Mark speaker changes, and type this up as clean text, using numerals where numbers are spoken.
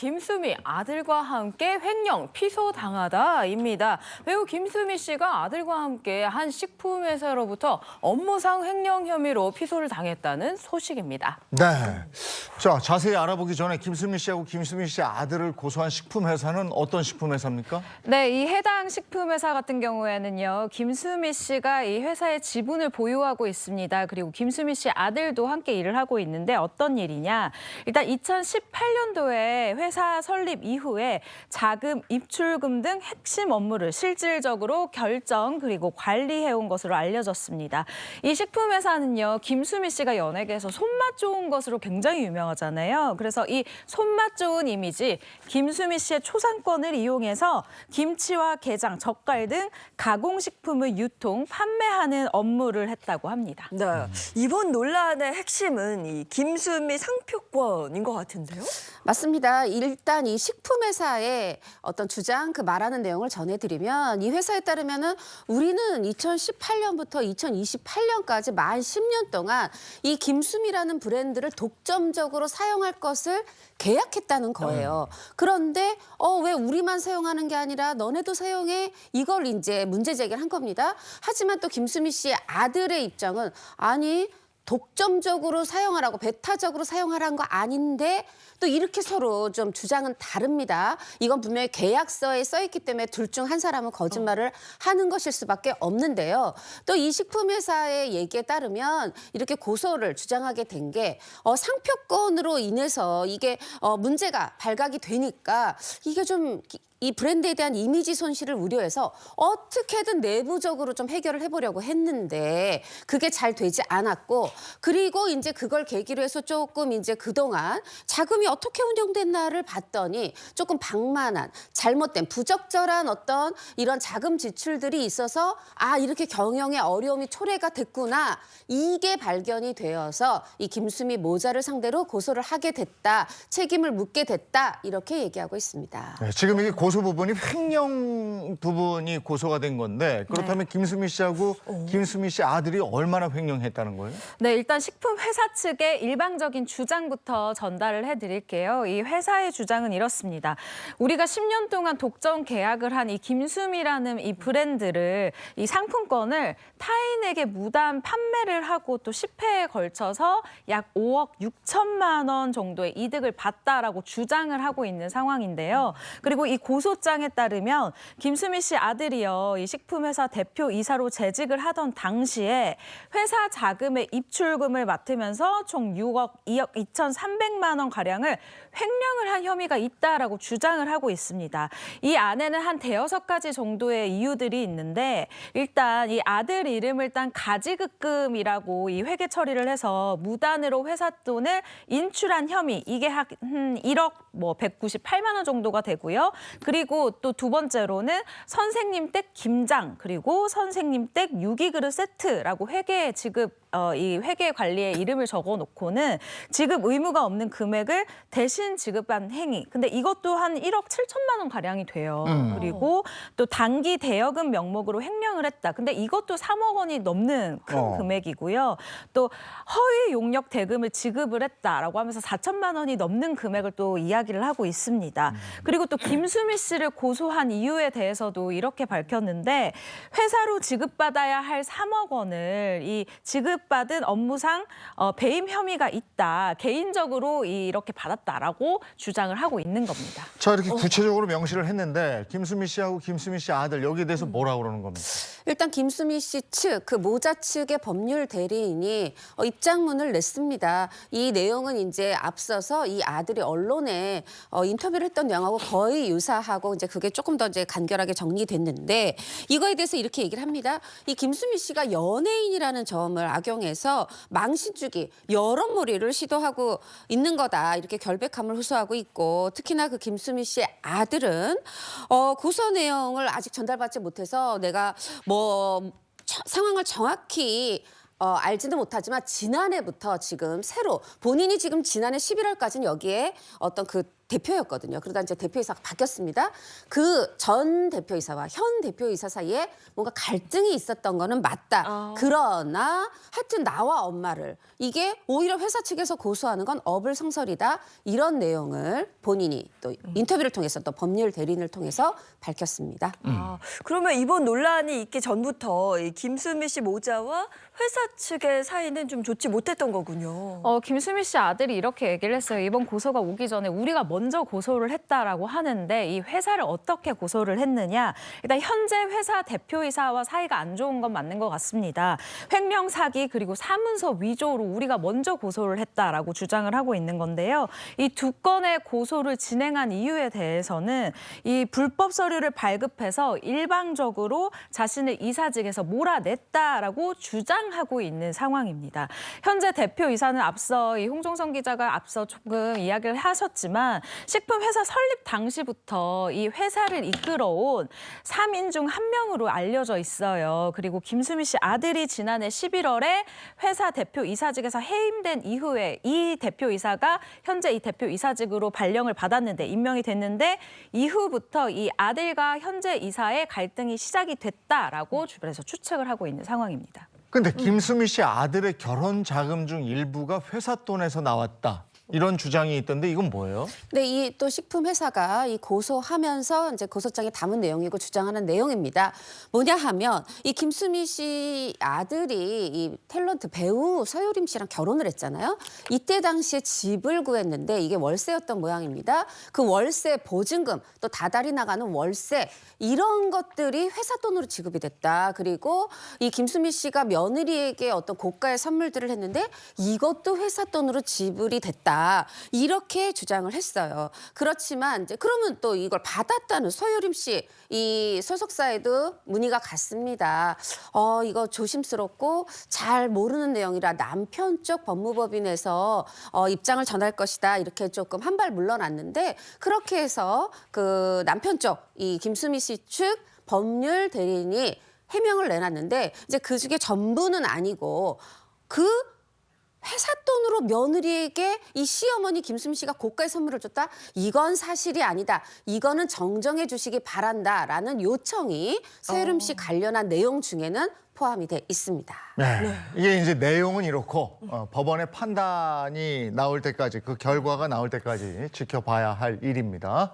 Speaker 1: 김수미 아들과 함께 횡령 피소당하다입니다. 배우 김수미 씨가 아들과 함께 한 식품회사로부터 업무상 횡령 혐의로 피소를 당했다는 소식입니다.
Speaker 2: 네. 자, 자세히 알아보기 전에 김수미 씨하고 김수미 씨 아들을 고소한 식품회사는 어떤 식품회사입니까?
Speaker 1: 네, 이 해당 식품회사 같은 경우에는요, 김수미 씨가 이 회사의 지분을 보유하고 있습니다. 그리고 김수미 씨 아들도 함께 일을 하고 있는데 어떤 일이냐? 일단 2018년도에 회사 설립 이후에 자금, 입출금 등 핵심 업무를 실질적으로 결정 그리고 관리해온 것으로 알려졌습니다. 이 식품회사는요, 김수미 씨가 연예계에서 손맛 좋은 것으로 굉장히 유명하잖아요. 그래서 이 손맛 좋은 이미지, 김수미 씨의 초상권을 이용해서 김치와 게장, 젓갈 등 가공식품을 유통, 판매하는 업무를 했다고 합니다.
Speaker 3: 네, 이번 논란의 핵심은 이 김수미 상표권인 것 같은데요?
Speaker 4: 맞습니다. 일단 이 식품회사의 어떤 주장, 그 말하는 내용을 전해드리면 이 회사에 따르면은 우리는 2018년부터 2028년까지 만 10년 동안 이 김수미라는 브랜드를 독점적으로 사용할 것을 계약했다는 거예요. 그런데 왜 우리만 사용하는 게 아니라 너네도 사용해? 이걸 이제 문제 제기를 한 겁니다. 하지만 또 김수미 씨의 아들의 입장은 아니 독점적으로 사용하라고 배타적으로 사용하라는 거 아닌데 또 이렇게 서로 좀 주장은 다릅니다. 이건 분명히 계약서에 써 있기 때문에 둘 중 한 사람은 거짓말을 하는 것일 수밖에 없는데요. 또 이 식품회사의 얘기에 따르면 이렇게 고소를 주장하게 된 게 상표권으로 인해서 이게 문제가 발각이 되니까 이게 좀 이 브랜드에 대한 이미지 손실을 우려해서 어떻게든 내부적으로 좀 해결을 해보려고 했는데 그게 잘 되지 않았고 그리고 이제 그걸 계기로 해서 조금 이제 그동안 자금이 어떻게 운영됐나를 봤더니 조금 방만한 잘못된 부적절한 어떤 이런 자금 지출들이 있어서 이렇게 경영에 어려움이 초래가 됐구나 이게 발견이 되어서 이 김수미 모자를 상대로 고소를 하게 됐다 책임을 묻게 됐다 이렇게 얘기하고 있습니다.
Speaker 2: 네, 지금 이게 고소 부분이 횡령 부분이 고소가 된 건데 그렇다면 김수미 씨하고 김수미 씨 아들이 얼마나 횡령했다는 거예요?
Speaker 1: 네, 일단 식품회사 측의 일방적인 주장부터 전달을 해드릴게요. 이 회사의 주장은 이렇습니다. 우리가 10년 동안 독점 계약을 한 이 김수미라는 이 브랜드를 이 상품권을 타인에게 무단 판매를 하고 또 10회에 걸쳐서 약 5억 6천만 원 정도의 이득을 봤다라고 주장을 하고 있는 상황인데요. 그리고 이 고소장에 따르면 김수미 씨 아들이요, 이 식품회사 대표이사로 재직을 하던 당시에 회사 자금의 입출금을 맡으면서 총 6억 2억 2,300만 원 가량을 횡령을 한 혐의가 있다라고 주장을 하고 있습니다. 이 안에는 한 대여섯 가지 정도의 이유들이 있는데 일단 이 아들 이름을 딴 가지급금이라고 이 회계 처리를 해서 무단으로 회사 돈을 인출한 혐의 이게 한 1억 198만 원 정도가 되고요. 그리고 또 두 번째로는 선생님 댁 김장 그리고 선생님 댁 유기그릇 세트라고 회계 지급 이 회계 관리에 이름을 적어놓고는 지급 의무가 없는 금액을 대신 지급한 행위. 근데 이것도 한 1억 7천만 원 가량이 돼요. 그리고 또 단기 대여금 명목으로 횡령을 했다. 근데 이것도 3억 원이 넘는 큰 금액이고요. 또 허위 용역 대금을 지급을 했다라고 하면서 4천만 원이 넘는 금액을 또 이야기를 하고 있습니다. 그리고 또 김수미 씨를 고소한 이유에 대해서도 이렇게 밝혔는데 회사로 지급받아야 할 3억 원을 이 지급받은 업무상 배임 혐의가 있다. 개인적으로 이렇게 받았다라고 주장을 하고 있는 겁니다.
Speaker 2: 자, 이렇게 구체적으로 명시를 했는데 김수미 씨하고 김수미 씨 아들 여기에 대해서 뭐라고 그러는 겁니까?
Speaker 4: 일단 김수미 씨 측, 그 모자 측의 법률 대리인이 입장문을 냈습니다. 이 내용은 이제 앞서서 이 아들이 언론에 인터뷰를 했던 내용하고 거의 유사하고 이제 그게 조금 더 이제 간결하게 정리됐는데 이거에 대해서 이렇게 얘기를 합니다. 이 김수미 씨가 연예인이라는 점을 악용해서 망신주기, 여론몰이를 시도하고 있는 거다. 이렇게 결백함을 호소하고 있고 특히나 그 김수미 씨의 아들은 고소 내용을 아직 전달받지 못해서 내가 상황을 정확히 알지는 못하지만 지난해부터 지금 새로 본인이 지금 지난해 11월까지는 여기에 어떤 그 대표였거든요. 그러다 이제 대표이사가 바뀌었습니다. 그 전 대표이사와 현 대표이사 사이에 뭔가 갈등이 있었던 거는 맞다. 그러나 하여튼 나와 엄마를 이게 오히려 회사 측에서 고소하는 건 어불성설이다. 이런 내용을 본인이 또 인터뷰를 통해서 또 법률 대리인을 통해서 밝혔습니다.
Speaker 3: 그러면 이번 논란이 있기 전부터 이 김수미 씨 모자와 회사 측의 사이는 좀 좋지 못했던 거군요.
Speaker 1: 김수미 씨 아들이 이렇게 얘기를 했어요. 이번 고소가 오기 전에 우리가 먼저 고소를 했다라고 하는데 이 회사를 어떻게 고소를 했느냐. 일단 현재 회사 대표이사와 사이가 안 좋은 건 맞는 것 같습니다. 횡령 사기 그리고 사문서 위조로 우리가 먼저 고소를 했다라고 주장을 하고 있는 건데요. 이 두 건의 고소를 진행한 이유에 대해서는 이 불법 서류를 발급해서 일방적으로 자신을 이사직에서 몰아냈다라고 주장하고 있는 상황입니다. 현재 대표이사는 앞서 이 홍종성 기자가 앞서 조금 이야기를 하셨지만 식품회사 설립 당시부터 이 회사를 이끌어온 3인 중 한 명으로 알려져 있어요. 그리고 김수미 씨 아들이 지난해 11월에 회사 대표이사직에서 해임된 이후에 이 대표이사가 현재 이 대표이사직으로 발령을 받았는데 임명이 됐는데 이후부터 이 아들과 현재 이사의 갈등이 시작이 됐다라고 주변에서 추측을 하고 있는 상황입니다.
Speaker 2: 근데 김수미 씨 아들의 결혼 자금 중 일부가 회사 돈에서 나왔다. 이런 주장이 있던데 이건 뭐예요?
Speaker 4: 네, 이 또 식품 회사가 이 고소하면서 이제 고소장에 담은 내용이고 주장하는 내용입니다. 뭐냐 하면 이 김수미 씨 아들이 이 탤런트 배우 서유림 씨랑 결혼을 했잖아요. 이때 당시에 집을 구했는데 이게 월세였던 모양입니다. 그 월세 보증금 또 다달이 나가는 월세 이런 것들이 회사 돈으로 지급이 됐다. 그리고 이 김수미 씨가 며느리에게 어떤 고가의 선물들을 했는데 이것도 회사 돈으로 지불이 됐다. 이렇게 주장을 했어요. 그렇지만 이제 그러면 또 이걸 받았다는 서유림 씨 이 소속사에도 문의가 갔습니다. 이거 조심스럽고 잘 모르는 내용이라 남편 쪽 법무법인에서 입장을 전할 것이다. 이렇게 조금 한 발 물러났는데 그렇게 해서 그 남편 쪽 이 김수미 씨 측 법률 대리인이 해명을 내놨는데 이제 그 중에 전부는 아니고 그 회사 돈으로 며느리에게 이 시어머니 김수미 씨가 고가의 선물을 줬다? 이건 사실이 아니다. 이거는 정정해 주시기 바란다라는 요청이 서유림 씨 관련한 내용 중에는 포함이 돼 있습니다.
Speaker 2: 네. 이게 이제 내용은 이렇고 법원의 판단이 나올 때까지 그 결과가 나올 때까지 지켜봐야 할 일입니다.